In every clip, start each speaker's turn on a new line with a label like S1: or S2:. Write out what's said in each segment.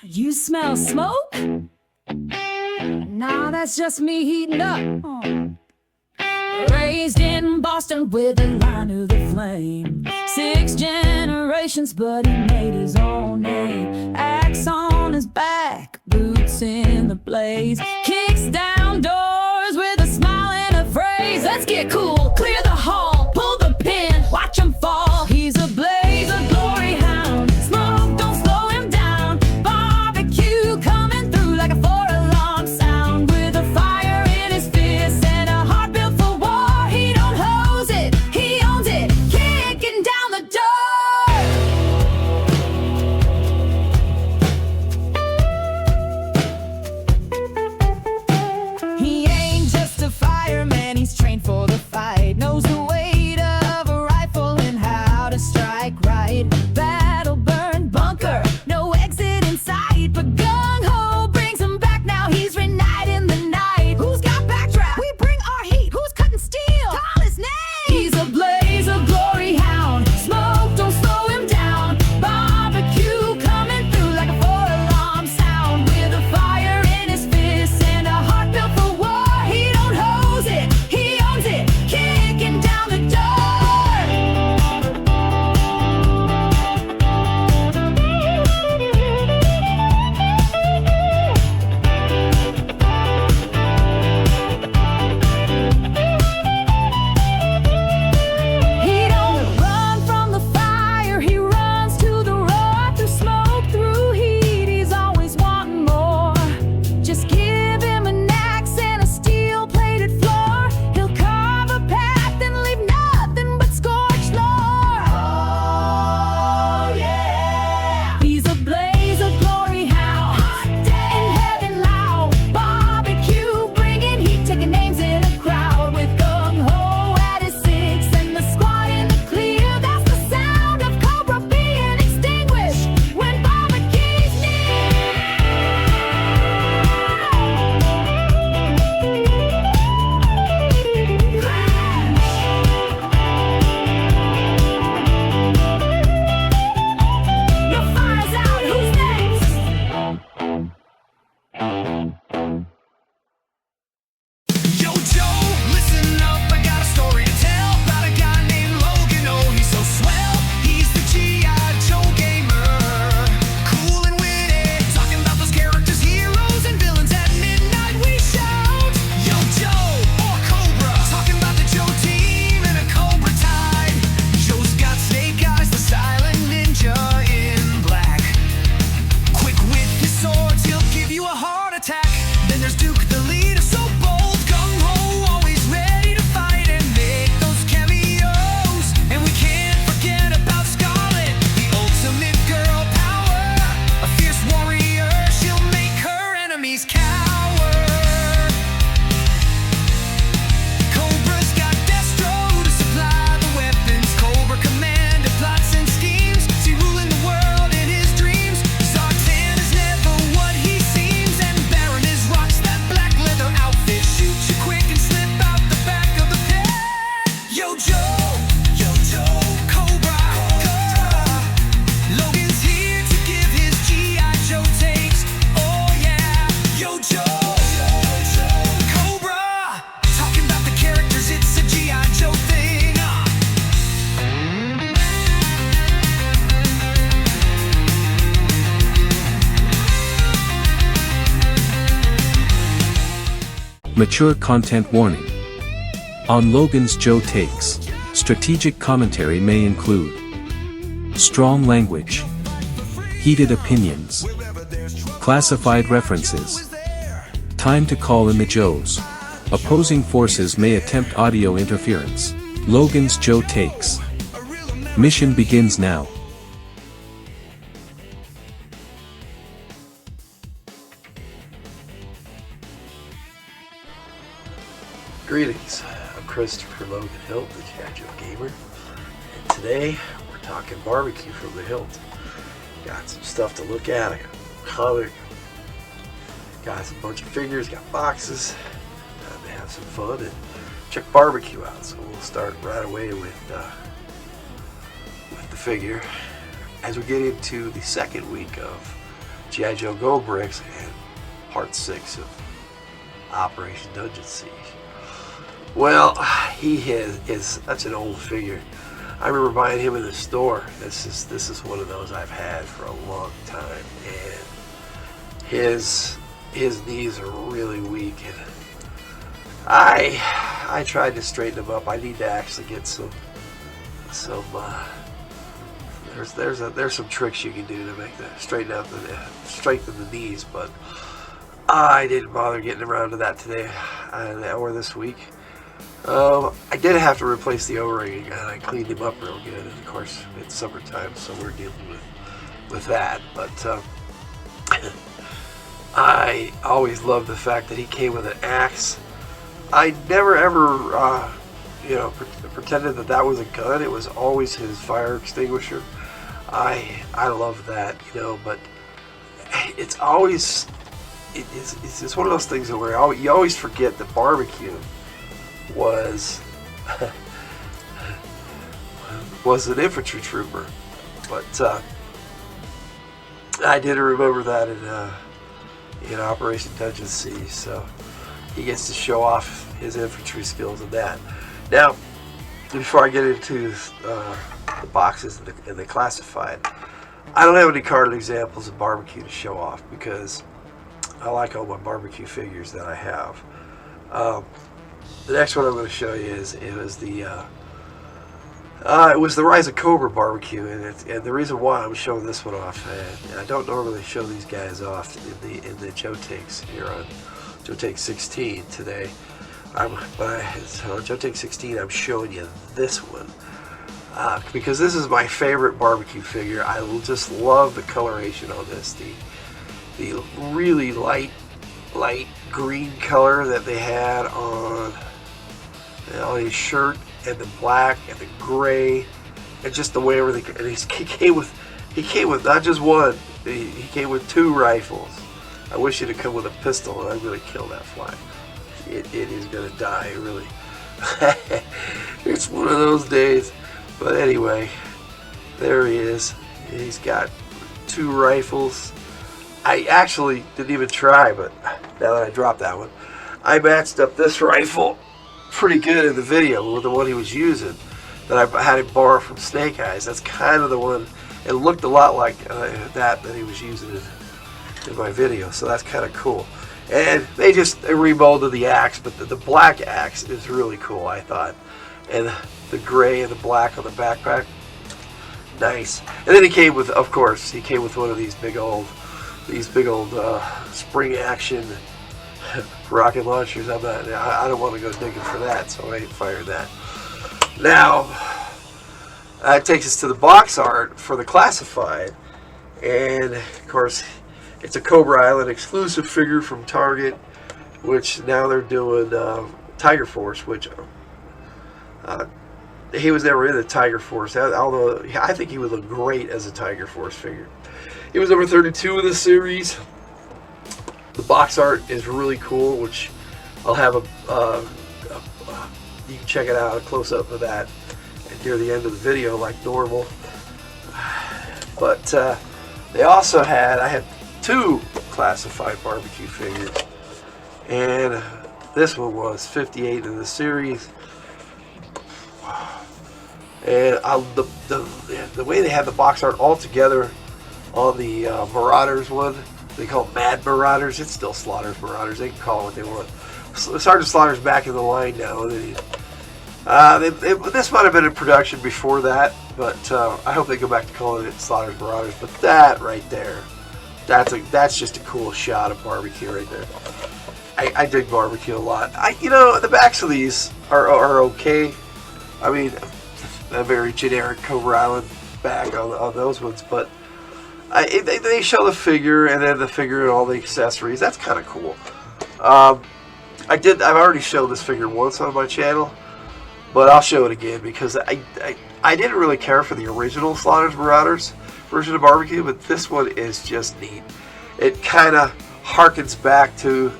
S1: You smell smoke? Nah, that's just me heating up. Raised in Boston with a line to the flame. 6 generations, but he made his own name. Axe on his back, boots in the blaze. Kicks down doors with a smile and a phrase. Let's get cool, clear the hall, pull the pin, watch him fall. He's a blaze, a glory hound. Smoke, don't slow him down. Barbecue coming through like a 4-alarm sound. With a fire in his fist and a heart built for war. He don't hose it, he owns it, kicking down the door. He ain't just a fireman, he's trained for the fight. Knows the weight of a rifle and how to strike right. Battle burned bunker, no exit in sight. But gung-ho brings him back, now he's reigniting the night. Who's got backdraft? We bring our heat. Who's cutting steel? Call his name. He's a blaze, a glory hound. Smoke, don't slow him down. Barbecue coming through like a 4-alarm sound. With a fire in his fist and a heart built for war. He don't hose it, he owns it, kicking down the door. He don't run from the fire, he runs to the roar. Through smoke, through heat, he's always wanting more. Just give him an axe and a steel-plated floor. He'll carve a path and leave nothing but scorched lore. Oh yeah, he's a blaze, a glory hound. In heaven loud, barbecue bringing heat, taking names in a crowd. With gung-ho at his 6 and the squad in the clear. That's the sound of Cobra being extinguished when barbecue's near. Your fire's out, who's next?
S2: Yo, Joe, listen up, I got a story to tell about a guy named Logan. Oh, he's so swell, he's the GI Joe gamer. Cool and witty, talking about those characters, heroes, and villains. At midnight we shout, Yo, Joe, or Cobra, talking about the Joe team and a Cobra tide. Joe's got snake eyes, the silent ninja in black. Quick with his swords, he'll give you a heart attack. Then there's Duke, the leader, so bold, gung-ho, always ready to fight and make those cameos. And we can't forget about Scarlet, the ultimate girl power. A fierce warrior, she'll make her enemies cower. Cobra's got Destro to supply the weapons. Cobra Commander plots and schemes, see ruling the world in his dreams. Zartan is never what he seems, and Baron is rocks that black leather outfit. Shoot you quick and slip out the back of the pit. Yo, Joe, Cobra, Logan's here to give his GI Joe takes. Oh yeah, Yo, Joe, Cobra, talking about the characters, it's a GI Joe thing.
S3: Mature content warning. On Logan's Joe Takes, strategic commentary may include strong language, heated opinions, classified references. Time to call in the Joes. Opposing forces may attempt audio interference. Logan's Joe Takes. Mission begins now.
S4: Greetings, I'm Christopher Logan Hilt, the GI Joe Gamer, and today we're talking barbecue from the Hilt. Got some stuff to look at, I got a comic, got a bunch of figures, got boxes, time to have some fun and check barbecue out. So we'll start right away with the figure. As we get into the second week of GI Joe Go Bricks and part 6 of Operation Dungeon Siege. Well, he is such an old figure. I remember buying him in the store. This is one of those I've had for a long time, and his knees are really weak, and I tried to straighten him up. I need to actually get some there's some tricks you can do to make that strengthen the knees, but I didn't bother getting around to that today or this week. I did have to replace the O-ring again. I cleaned him up real good, and of course it's summertime, so we're dealing with that. But I always loved the fact that he came with an axe. I never ever pretended that was a gun. It was always his fire extinguisher. I love that, but it's always it's one of those things where you always forget that barbecue was an infantry trooper, but I didn't remember that in Operation Dungeon Siege, so he gets to show off his infantry skills in that. Now, before I get into the boxes and the classified, I don't have any carded examples of barbecue to show off because I like all my barbecue figures that I have. The next one I'm going to show you it was the Rise of Cobra barbecue, and the reason why I'm showing this one off, and I don't normally show these guys off in the Joe Takes here on Joe Takes 16 today. So on Joe Takes 16, I'm showing you this one because this is my favorite barbecue figure. I just love the coloration on this, the really light green color that they had on his shirt, and the black and the gray, and just the way everything. And he came with not just one. He came with 2 rifles. I wish it'd come with a pistol, and I'm gonna kill that fly. It is gonna die, really. It's one of those days. But anyway, there he is. He's got 2 rifles. I actually didn't even try, but now that I dropped that one, I matched up this rifle pretty good in the video with the one he was using that I had him borrow from Snake Eyes. That's kind of the one. It looked a lot like that he was using in my video, so that's kind of cool. And they remolded the axe, but the black axe is really cool, I thought. And the gray and the black on the backpack, nice. And then he came with one of these big old spring action rocket launchers. I don't want to go digging for that, so I ain't firing that. Now, that takes us to the box art for the classified, and of course, it's a Cobra Island exclusive figure from Target, which now they're doing Tiger Force, which he was never in the Tiger Force, although I think he would look great as a Tiger Force figure. He was number 32 in the series. The box art is really cool, which I'll have you can check it out, a close-up of that near the end of the video like normal. But they also I had 2 classified barbecue figures, and this one was 58 in the series. And the way they had the box art all together on the Marauders one, they call it Mad Marauders. It's still Slaughter's Marauders. They can call it what they want. Sergeant Slaughter's back in the line now. This might have been in production before that, but I hope they go back to calling it Slaughter's Marauders. But that right there, that's just a cool shot of barbecue right there. I dig barbecue a lot. The backs of these are okay. I mean, a very generic Cobra Island back on those ones, but they show the figure and then the figure and all the accessories. That's kind of cool. I've already showed this figure once on my channel, but I'll show it again because I didn't really care for the original Slaughter's Marauders version of barbecue, but this one is just neat. It kind of harkens back to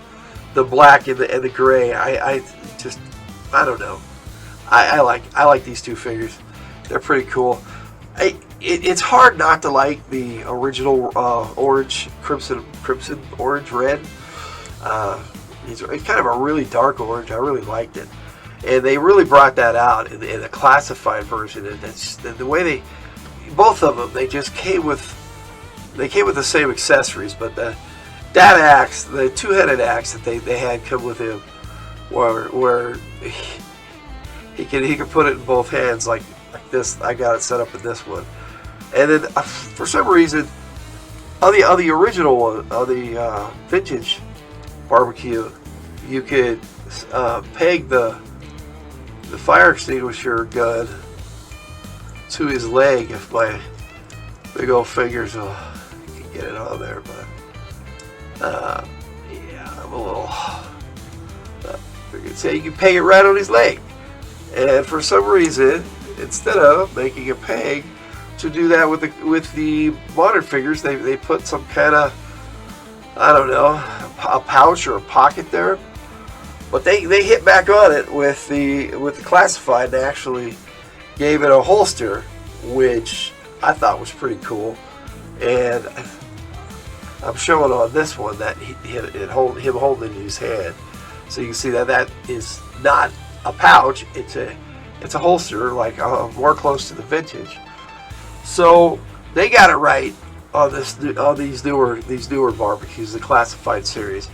S4: the black and the gray. I don't know. I like these 2 figures. They're pretty cool. it's hard not to like the original orange, crimson orange, red. It's kind of a really dark orange. I really liked it, and they really brought that out in the classified version. And that's the way both of them, they just came with the same accessories, but that axe, the two-headed axe that they had come with him, where he could put it in both hands like this. I got it set up in this one, and then for some reason on the original one, on the vintage barbecue, you could peg the fire extinguisher gun to his leg if my big old fingers can get it on there, but yeah, I'm a little. You can say you can peg it right on his leg, and for some reason, instead of making a peg to do that with the modern figures, they put some kind of, I don't know, a pouch or a pocket there. But they hit back on it with the classified. They actually gave it a holster, which I thought was pretty cool. And I'm showing on this one that him holding it in his hand, so you can see that is not a pouch. It's a holster, like more close to the vintage. So they got it right on these newer barbecues, the classified series.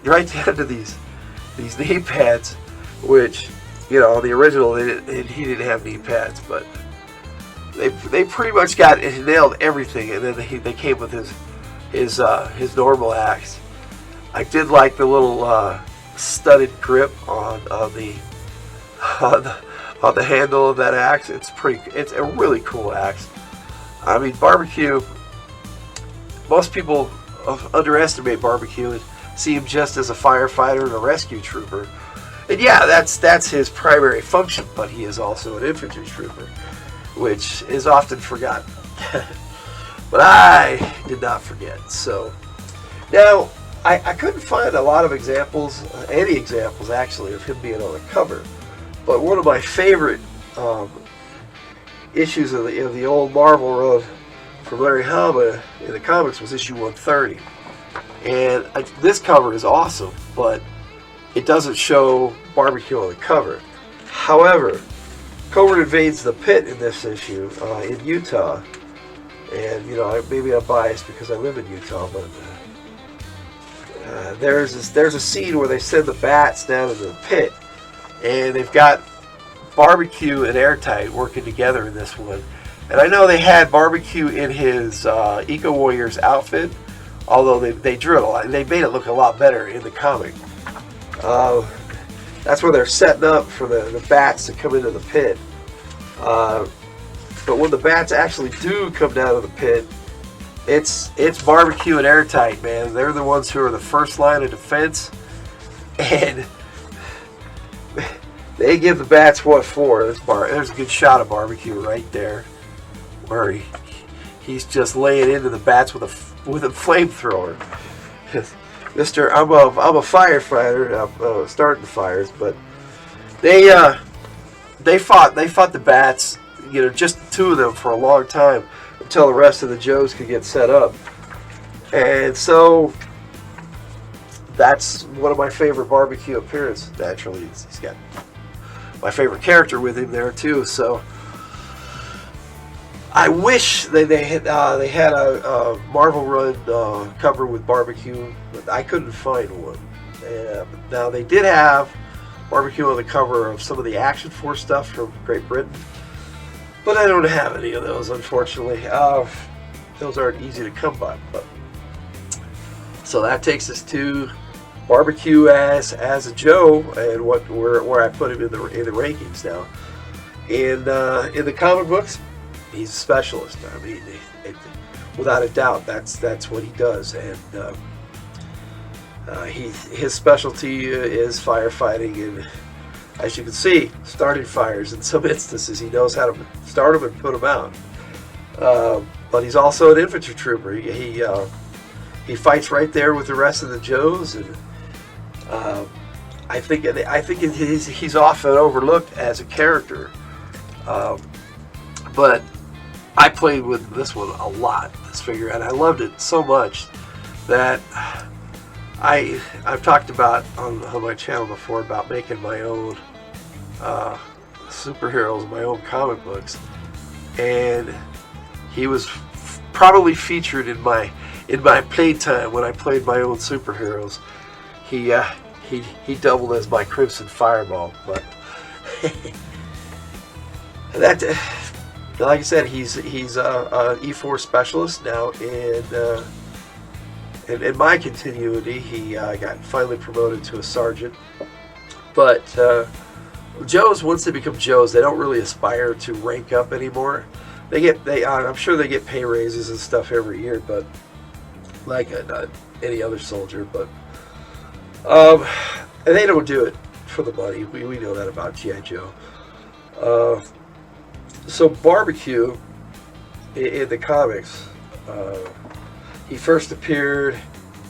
S4: Right down to these knee pads, which, you know, the original he didn't have knee pads, but they pretty much nailed everything, and then they came with his normal axe. I did like the little studded grip on the handle of that axe. It's a really cool axe. I mean, barbecue, most people underestimate barbecue and see him just as a firefighter and a rescue trooper. And yeah, that's his primary function, but he is also an infantry trooper, which is often forgotten. But I did not forget. So now I couldn't find a lot of examples, any examples actually, of him being on the cover. But one of my favorite issues of the old Marvel run from Larry Hama in the comics was issue 130. And this cover is awesome, but it doesn't show barbecue on the cover. However, Cobra invades the pit in this issue in Utah. And, you know, maybe I'm biased because I live in Utah, but there's a scene where they send the bats down into the pit, and they've got barbecue and Airtight working together in this one. And I know they had barbecue in his Eco Warriors outfit, although they drew it they made it look a lot better in the comic. That's where they're setting up for the bats to come into the pit. But when the bats actually do come down to the pit, it's barbecue and Airtight, man. They're the ones who are the first line of defense, and they give the bats what for. There's a good shot of barbecue right there, where he's just laying into the bats with a flamethrower. Mister, I'm a firefighter. I'm starting fires, but they fought the bats, you know, just the two of them for a long time until the rest of the Joes could get set up. And so that's one of my favorite barbecue appearances. Naturally, he's got my favorite character with him there too. So I wish they had a Marvel run cover with barbecue, but I couldn't find one. Now they did have barbecue on the cover of some of the Action Force stuff from Great Britain, but I don't have any of those, unfortunately. Those aren't easy to come by. But so that takes us to barbecue as a Joe, and where I put him in the rankings now. In the comic books, he's a specialist. I mean, without a doubt, that's what he does, and his specialty is firefighting, and as you can see, starting fires. In some instances, he knows how to start them and put them out. But he's also an infantry trooper. He fights right there with the rest of the Joes, and I think he's often overlooked as a character. But I played with this one a lot, this figure, and I loved it so much that I've talked about on my channel before about making my own superheroes, my own comic books, and he was probably featured in my playtime when I played my own superheroes. He doubled as my Crimson Fireball, but that, like I said, he's an E4 specialist now. In my continuity, he got finally promoted to a sergeant. But Joes, once they become Joes, they don't really aspire to rank up anymore. I'm sure they get pay raises and stuff every year, but like any other soldier. But and they don't do it for the money. We know that about GI Joe. So Barbecue in the comics, he first appeared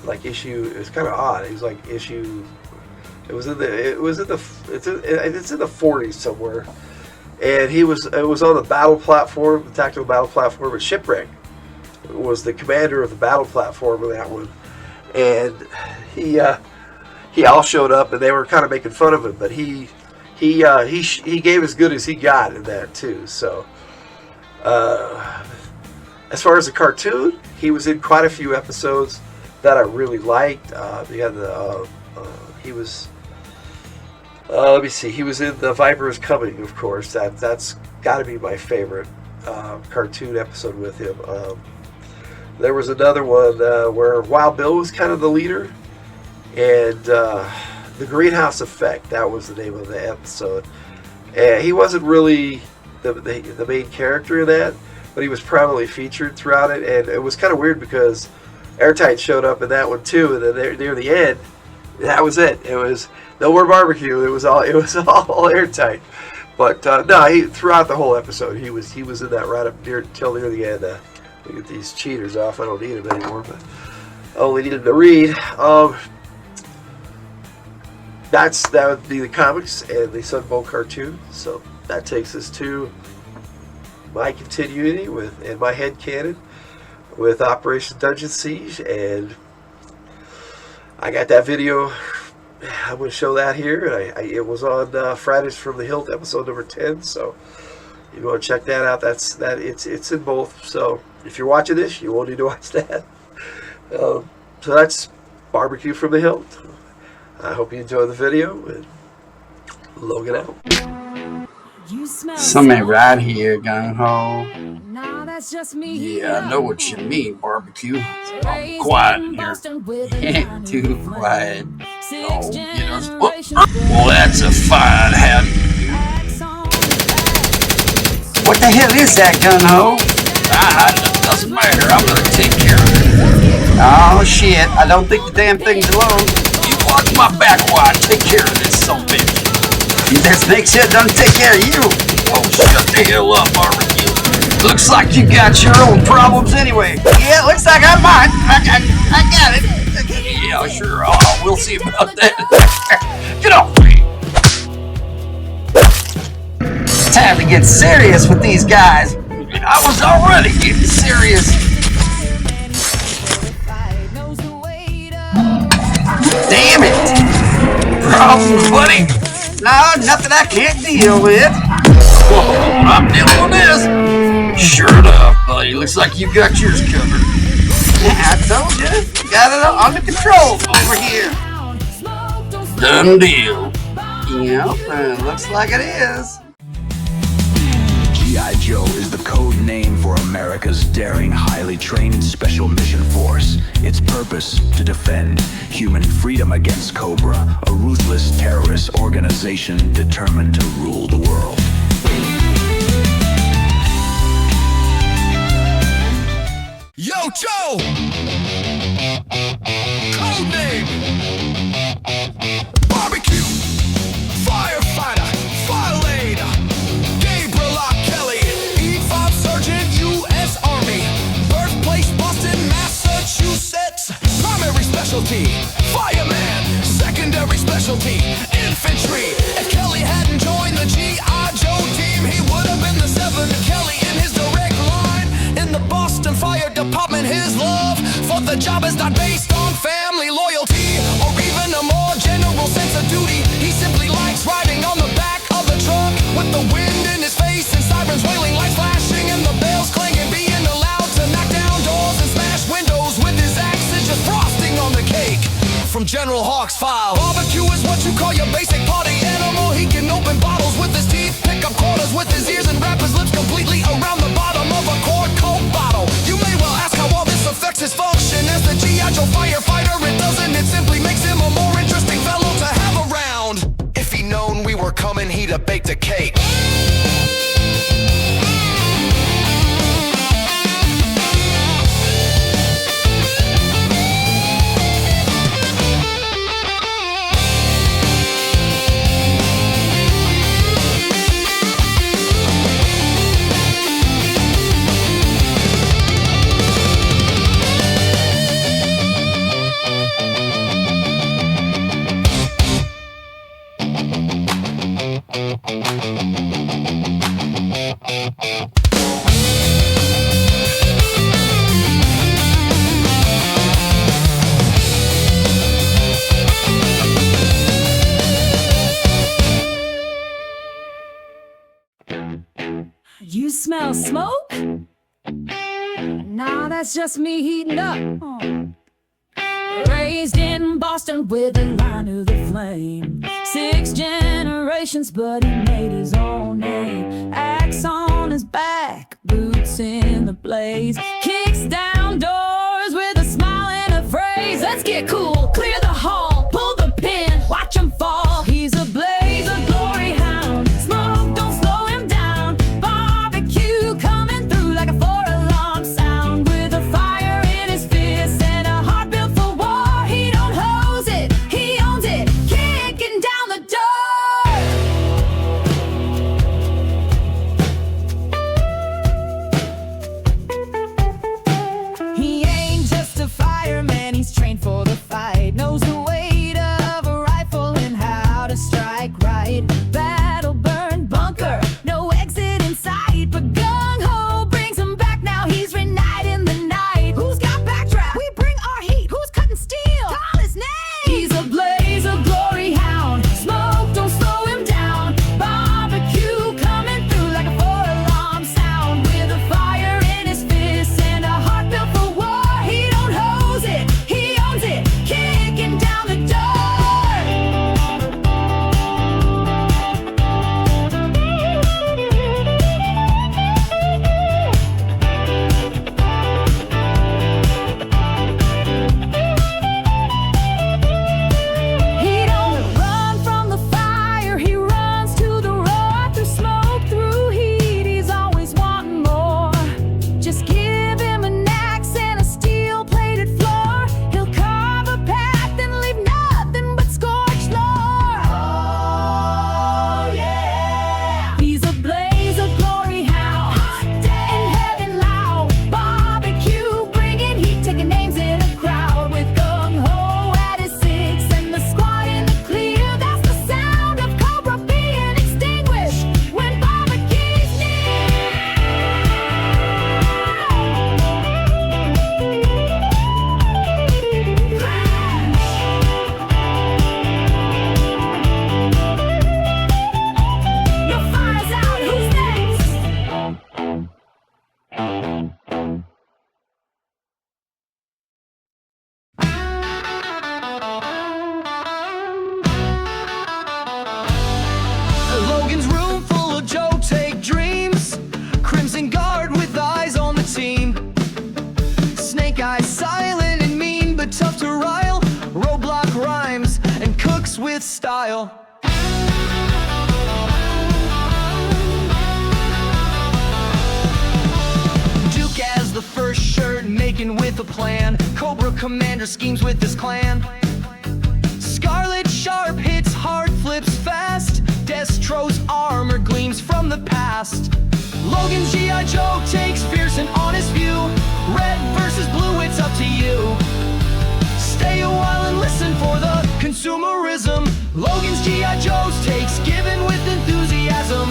S4: like issue. It was kind of odd. He was like issue. It's in the 40s somewhere, and it was on the battle platform, the tactical battle platform at Shipwreck. Was the commander of the battle platform of that one, and he all showed up, and they were kind of making fun of him, but he gave as good as he got in that too. So as far as the cartoon, he was in quite a few episodes that I really liked. He was let me see, he was in The Viper is Coming, of course. That's got to be my favorite cartoon episode with him. There was another one where Wild Bill was kind of the leader, and The Greenhouse Effect, that was the name of the episode. And he wasn't really the main character in that, but he was prominently featured throughout it. And it was kind of weird because Airtight showed up in that one too, and then near the end, that was it. It was no more Barbecue. It was all Airtight. But no, throughout the whole episode, he was in that right up till near the end. We get these cheaters off. I don't need them anymore, but I only need them to read. That would be the comics and the Sunbow cartoon. So that takes us to my continuity and my headcanon with Operation Dungeon Siege, and I got that video. I'm going to show that here, and it was on Fridays from the Hilt, episode number 10. So you want to check that out. It's in both. So if you're watching this, you won't need to watch that. So that's Barbecue from the Hilt. I hope you enjoy the video, and Logan out.
S1: You smell
S5: Somebody right here, gung ho.
S1: Nah, that's just me.
S5: Yeah, I know what you mean, Barbecue. Oh, quiet in here. Too quiet. Oh, you know. Well, that's a fine howdy. What the hell is that, gung ho? It doesn't matter. I'm gonna take care of it. Oh shit! I don't think the damn thing's alone. You watch my back while I take care of this son of a bitch. That snake shit doesn't take care of you. Oh, shut the hell up, Barbecue. Looks like you got your own problems anyway. Yeah, looks like I might. I got it. Yeah, sure. Oh, we'll see about that. Get off me. It's time to get serious with these guys. I was already getting serious. Damn it. Problems, buddy? No, nothing I can't deal with. Whoa, I'm dealing with this. Sure enough, buddy. Looks like you got yours covered. I told you. Got it under control over here. Done deal. Yep, looks like it is.
S2: GI Joe is the code name for America's daring, highly trained special mission force. Its purpose, to defend human freedom against Cobra, a ruthless terrorist organization determined to rule the world. Yo, Joe! Code name! Barbecue! Firefighter! Fire lane! Massachusetts, primary specialty, fireman, secondary specialty, infantry. If Kelly hadn't joined the GI Joe team, he would have been the 7th Kelly in his direct line. department his love for the job is not based on family loyalty or even a more general sense of duty. He simply likes riding on the back of the truck with the wind in his face and sirens wailing, lights flashing and the bells clanging, being allowed to knock down doors and smash windows with his axe and just frosting on the cake. From General Hawk's file, barbecue is what you call your basic party animal. He can open bottles with his teeth, pick up quarters with his ears, and wrap his lips completely around the bottom of a quart Coke bottle. You may well ask how all this affects his function as the GI Joe firefighter. It doesn't, it simply makes him a more interesting fellow to have around. If he'd known we were coming, he'd have baked a cake.
S1: You smell smoke? Nah, that's just me heating up. Raised in Boston with a line of the flame. 6 generations, but he made his own name. Axe on his back, boots in the blaze. Kicks down doors with a smile and a phrase. Let's get cool, clear the hall, pull the pin, watch him fall. He's a blaze, a glory hound. Smoke, don't slow him down. Barbecue coming through like a 4-alarm sound. With a fire in his fist and a heart built for war. He don't hose it, he owns it, kicking down the door. He ain't just a fireman, he's trained for the fight. Knows the weight of a rifle and how to strike right. Battle burned bunker, no exit in sight. But gung-ho brings him back, now he's reigniting the night. Who's got backdraft? We bring our heat. Who's cutting steel? Call his name. He's a blaze, a glory hound. Smoke, don't slow him down. Barbecue coming through like a 4-alarm sound. With a fire in his fist and a heart built for war. He don't hose it, he owns it, kicking down the door. He don't run from the fire, he runs to the road. Through smoke, through heat, he's always wanting more. Just give him an axe and a steel-plated floor. He'll carve a path and leave nothing but scorched floor. Oh yeah, he's a blaze, a glory hound. Hot day in heaven loud. Barbecue bringing heat, taking names in a crowd. With gung-ho at his 6 and the squad in the clear. That's the sound of Cobra being extinguished when barbecue's near. Your fire's out, who's next?
S2: Logan's room full of Joe take dreams. Crimson Guard with eyes on the team. Snake Eyes silent and mean, but tough to rile. Roadblock rhymes and cooks with style. Duke as the first shirt, making with a plan. Cobra Commander schemes with his clan. Scarlet sharp hits hard, flips fast. Destro's armor gleams from the past. Logan's GI Joe takes fierce and honest view. Red versus blue, it's up to you. Stay a while and listen for the consumerism. Logan's GI Joe's takes given with enthusiasm.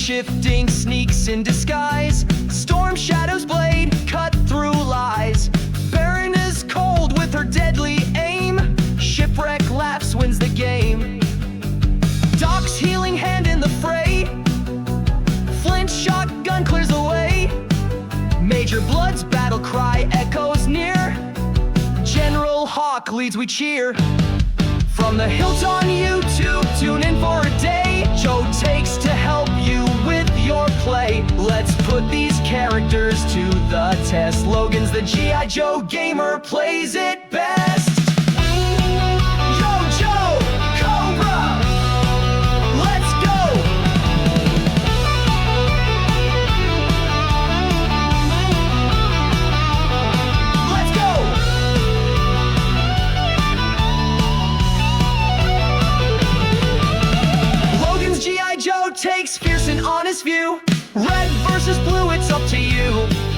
S2: shifting sneaks in disguise. Storm Shadow's blade cut through lies. Baron is cold with her deadly aim. Shipwreck laughs, wins the game. Doc's healing hand in the fray. Flint shotgun clears the way. Major Blood's battle cry echoes near. General Hawk leads, we cheer. From the hilt on YouTube, tune in for a day. Joe takes to help you with your play. Let's put these characters to the test. Logan's the GI Joe gamer, plays it best. Yo, Joe, Cobra, let's go. Let's go. Logan's GI Joe takes fierce and honest view. Red versus blue, it's up to you.